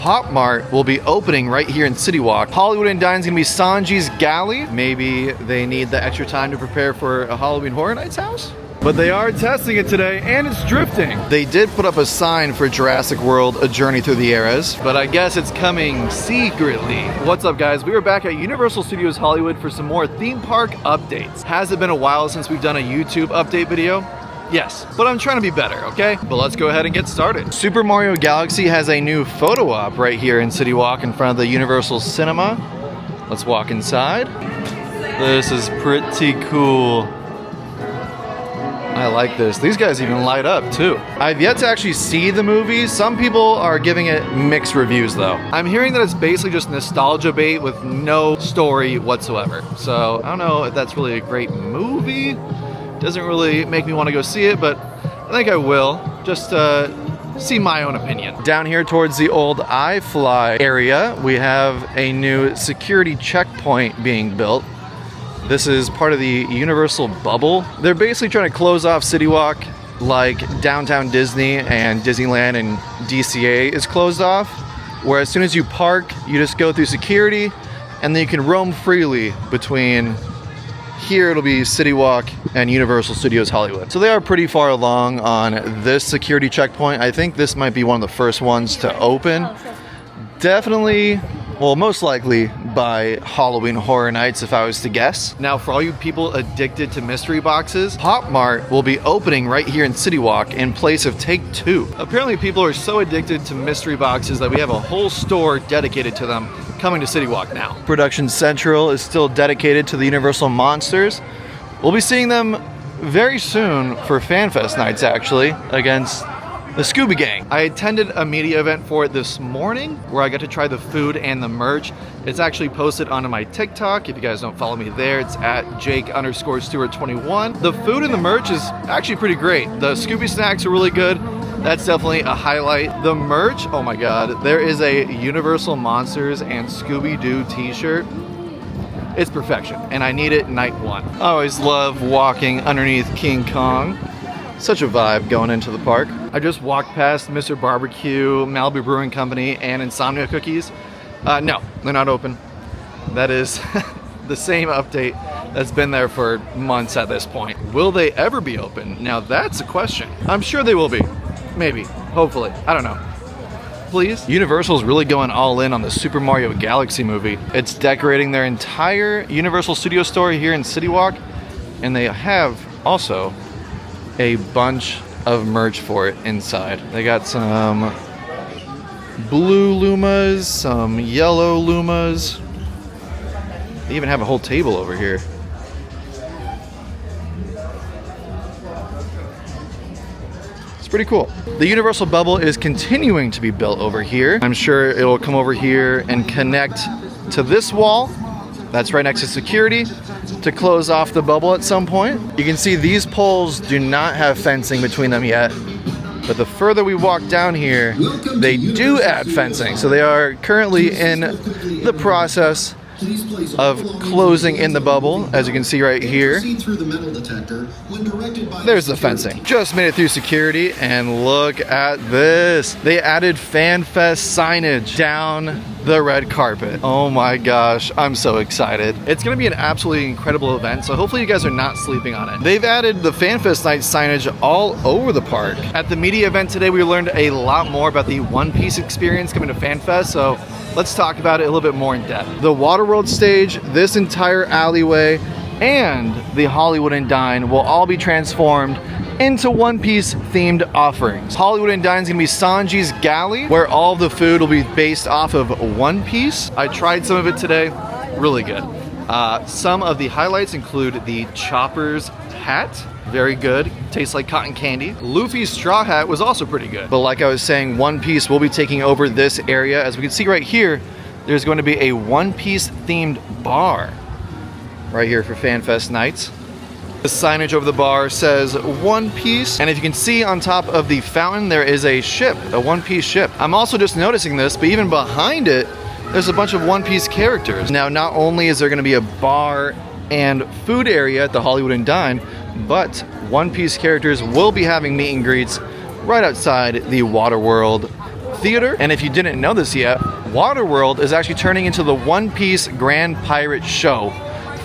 Pop Mart will be opening right here in CityWalk. Hollywood and Dine's gonna be Sanji's galley. Maybe they need the extra time to prepare for a Halloween Horror Nights house? But they are testing it today, and it's drifting. They did put up a sign for Jurassic World, A Journey Through the Eras, but I guess it's coming secretly. What's up, guys? We are back at Universal Studios Hollywood for some more theme park updates. Has it been a while since we've done a YouTube update video? Yes, but I'm trying to be better, okay? But let's go ahead and get started. Super Mario Galaxy has a new photo op right here in CityWalk in front of the Universal Cinema. Let's walk inside. This is pretty cool. I like this. These guys even light up too. I've yet to actually see the movie. Some people are giving it mixed reviews though. I'm hearing that it's basically just nostalgia bait with no story whatsoever. So I don't know if that's really a great movie. Doesn't really make me want to go see it, but I think I will. Just see my own opinion. Down here towards the old iFly area, we have a new security checkpoint being built. This is part of the Universal bubble. They're basically trying to close off CityWalk like Downtown Disney and Disneyland and DCA is closed off, where as soon as you park, you just go through security and then you can roam freely between here. It'll be CityWalk and Universal Studios Hollywood. So they are pretty far along on this security checkpoint. I think this might be one of the first ones to open. Definitely, well, most likely by Halloween Horror Nights, if I was to guess. Now, for all you people addicted to mystery boxes, Pop Mart will be opening right here in CityWalk in place of Take Two. Apparently, people are so addicted to mystery boxes that we have a whole store dedicated to them coming to CityWalk now. Production Central is still dedicated to the Universal Monsters. We'll be seeing them very soon for FanFest nights, actually, against the Scooby Gang. I attended a media event for it this morning where I got to try the food and the merch. It's actually posted onto my TikTok. If you guys don't follow me there, it's at Jake_Stewart21. The food and the merch is actually pretty great. The Scooby snacks are really good. That's definitely a highlight. The merch, oh my God, there is a Universal Monsters and Scooby-Doo t-shirt. It's perfection, and I need it night one. I always love walking underneath King Kong. Such a vibe going into the park. I just walked past Mr. Barbecue, Malibu Brewing Company, and Insomnia Cookies. No, they're not open. That is the same update that's been there for months at this point. Will they ever be open? Now that's a question. I'm sure they will be. Maybe. Hopefully. I don't know. Please. Universal's really going all in on the Super Mario Galaxy movie. It's decorating their entire Universal Studio store here in CityWalk, and they have also a bunch of merch for it inside. They got some blue Lumas, some yellow Lumas. They even have a whole table over here. It's pretty cool. The Universal bubble is continuing to be built over here. I'm sure it'll come over here and connect to this wall that's right next to security to close off the bubble at some point. You can see these poles do not have fencing between them yet, but the further we walk down here, they do add fencing. So they are currently in the process of closing in the bubble, as you can see right here. There's the fencing. Just made it through security, and look at this. They added FanFest signage down the red carpet. Oh my gosh, I'm so excited. It's gonna be an absolutely incredible event, so hopefully you guys are not sleeping on it. They've added the FanFest night signage all over the park. At the media event today, we learned a lot more about the One Piece experience coming to FanFest, so let's talk about it a little bit more in depth. The Waterworld stage, this entire alleyway, and the Hollywood and Dine will all be transformed into One Piece themed offerings. Hollywood and Dine's gonna be Sanji's galley, where all the food will be based off of One Piece. I tried some of it today, really good. Some of the highlights include the Chopper's hat, very good, tastes like cotton candy. Luffy's straw hat was also pretty good. But like I was saying, One Piece will be taking over this area. As we can see right here, there's going to be a One Piece themed bar right here for FanFest nights. The signage over the bar says One Piece, and if you can see on top of the fountain, there is a ship, a One Piece ship. I'm also just noticing this, but even behind it, there's a bunch of One Piece characters. Now, not only is there gonna be a bar and food area at the Hollywood and Dine, but One Piece characters will be having meet and greets right outside the Waterworld theater. And if you didn't know this yet, Waterworld is actually turning into the One Piece Grand Pirate Show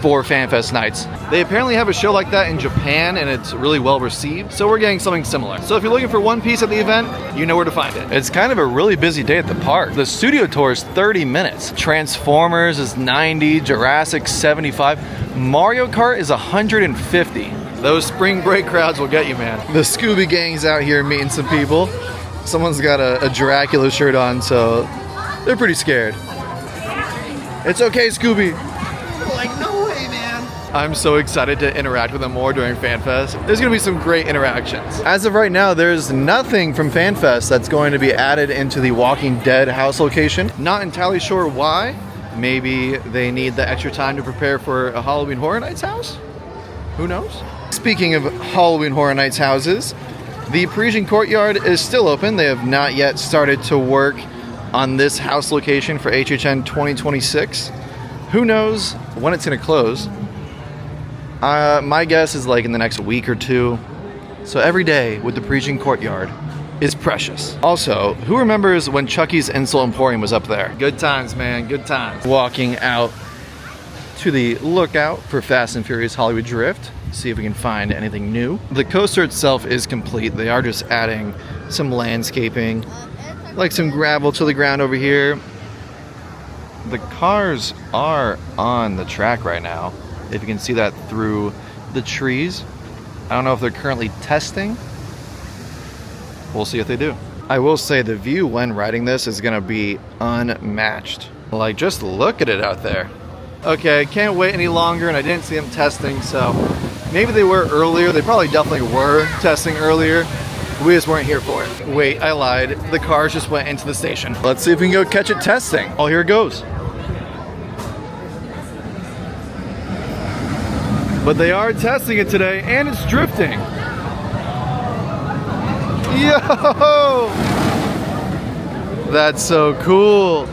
for FanFest nights. They apparently have a show like that in Japan and it's really well received, so we're getting something similar. So if you're looking for One Piece at the event, you know where to find it. It's kind of a really busy day at the park. The studio tour is 30 minutes. Transformers is 90, Jurassic 75, Mario Kart is 150. Those spring break crowds will get you, man. The Scooby Gang's out here meeting some people. Someone's got a Dracula shirt on, so they're pretty scared. It's okay, Scooby. Like, no way, man. I'm so excited to interact with them more during FanFest. There's gonna be some great interactions. As of right now, there's nothing from FanFest that's going to be added into the Walking Dead house location. Not entirely sure why. Maybe they need the extra time to prepare for a Halloween Horror Nights house? Who knows? Speaking of Halloween Horror Nights houses, the Parisian Courtyard is still open. They have not yet started to work on this house location for HHN 2026. Who knows when it's gonna close? My guess is like in the next week or two. So every day with the Parisian Courtyard is precious. Also, who remembers when Chucky's Insult Emporium was up there? Good times, man, good times. Walking out to the lookout for Fast and Furious Hollywood Drift. See if we can find anything new. The coaster itself is complete. They are just adding some landscaping, like some gravel to the ground over here. The cars are on the track right now, if you can see that through the trees. I don't know if they're currently testing. We'll see if they do. I will say the view when riding this is gonna be unmatched. Like, just look at it out there. Okay, can't wait any longer, and I didn't see them testing, so maybe they were earlier. They probably definitely were testing earlier. We just weren't here for it. Wait, I lied. The cars just went into the station. Let's see if we can go catch it testing. Oh, here it goes. But they are testing it today, and it's drifting. Yo! That's so cool.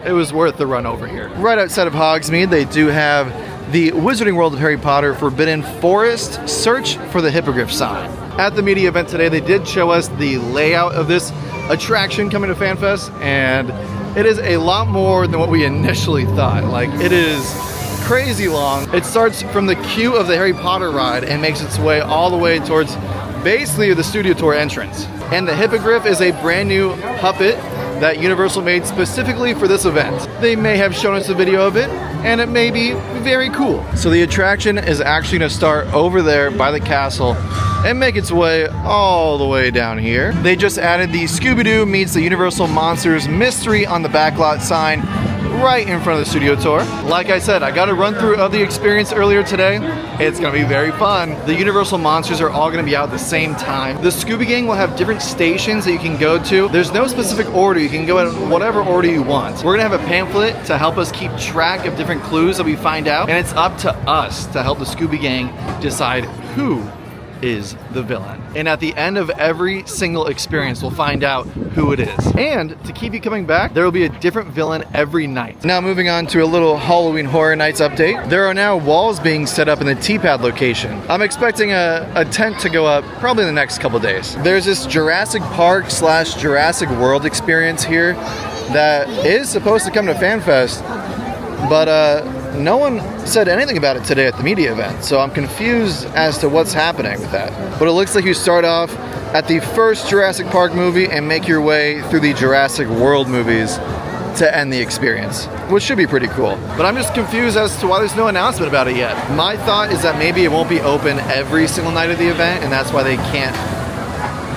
It was worth the run over here. Right outside of Hogsmeade, they do have the Wizarding World of Harry Potter Forbidden Forest Search for the Hippogriff sign. At the media event today, they did show us the layout of this attraction coming to FanFest, and it is a lot more than what we initially thought. Like, it is crazy long. It starts from the queue of the Harry Potter ride and makes its way all the way towards basically the studio tour entrance. And the Hippogriff is a brand new puppet that Universal made specifically for this event. They may have shown us a video of it, and it may be very cool. So the attraction is actually gonna start over there by the castle and make its way all the way down here. They just added the Scooby-Doo meets the Universal Monsters Mystery on the backlot sign right in front of the studio tour. Like I said, I got a run through of the experience earlier today. It's gonna be very fun. The Universal Monsters are all gonna be out at the same time. The Scooby Gang will have different stations that you can go to. There's no specific order. You can go in whatever order you want. We're gonna have a pamphlet to help us keep track of different clues that we find out, and it's up to us to help the Scooby Gang decide who is the villain. And at the end of every single experience, we'll find out who it is. And to keep you coming back, there will be a different villain every night. Now moving on to a little Halloween Horror Nights update. There are now walls being set up in the T-pad location. I'm expecting a tent to go up probably in the next couple days. There's this Jurassic Park / Jurassic World experience here that is supposed to come to FanFest, but no one said anything about it today at the media event, so I'm confused as to what's happening with that. But it looks like you start off at the first Jurassic Park movie and make your way through the Jurassic World movies to end the experience, which should be pretty cool. But I'm just confused as to why there's no announcement about it yet. My thought is that maybe it won't be open every single night of the event, and that's why they can't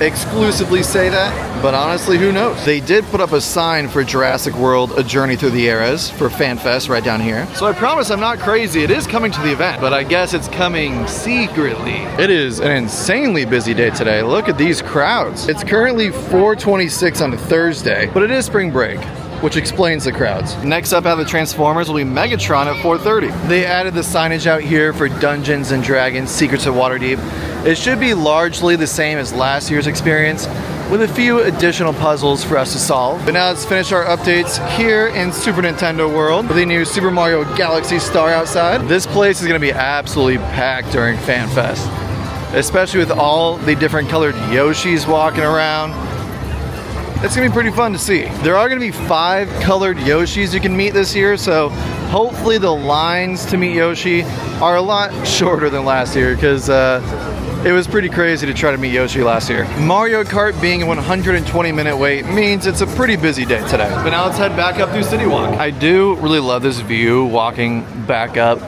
exclusively say that, but honestly, who knows? They did put up a sign for Jurassic World, A Journey Through the Eras for FanFest right down here. So I promise I'm not crazy. It is coming to the event, but I guess it's coming secretly. It is an insanely busy day today. Look at these crowds. It's currently 4:26 on a Thursday, but it is spring break, which explains the crowds. Next up out of the Transformers will be Megatron at 4:30. They added the signage out here for Dungeons & Dragons Secrets of Waterdeep. It should be largely the same as last year's experience, with a few additional puzzles for us to solve. But now let's finish our updates here in Super Nintendo World with the new Super Mario Galaxy Star outside. This place is gonna be absolutely packed during FanFest, especially with all the different colored Yoshis walking around. it's gonna be pretty fun to see. There are gonna be 5 colored Yoshis you can meet this year, so hopefully the lines to meet Yoshi are a lot shorter than last year, because it was pretty crazy to try to meet Yoshi last year. Mario Kart being a 120-minute wait means it's a pretty busy day today. But now let's head back up through CityWalk. I do really love this view walking back up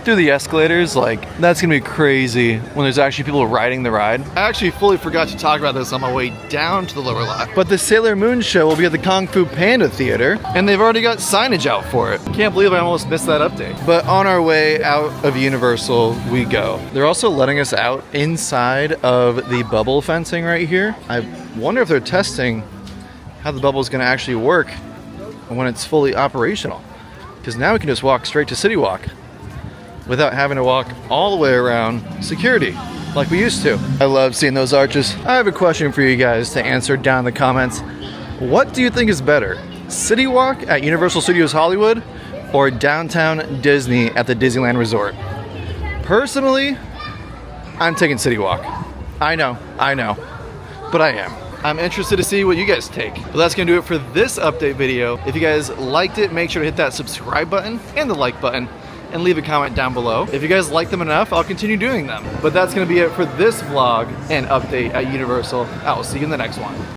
through the escalators. Like, that's gonna be crazy when there's actually people riding the ride. I actually fully forgot to talk about this on my way down to the lower lot. But the Sailor Moon show will be at the Kung Fu Panda Theater, and they've already got signage out for it. Can't believe I almost missed that update. But on our way out of Universal, we go. They're also letting us out inside of the bubble fencing right here. I wonder if they're testing how the bubble is gonna actually work when it's fully operational. Because now we can just walk straight to CityWalk without having to walk all the way around security like we used to. I love seeing those arches. I have a question for you guys to answer down in the comments. What do you think is better? CityWalk at Universal Studios Hollywood or downtown Disney at the Disneyland Resort? Personally, I'm taking CityWalk. I know, but I am. I'm interested to see what you guys take. But that's gonna do it for this update video. If you guys liked it, make sure to hit that subscribe button and the like button, and leave a comment down below. If you guys like them enough, I'll continue doing them. But that's gonna be it for this vlog and update at Universal. I will see you in the next one.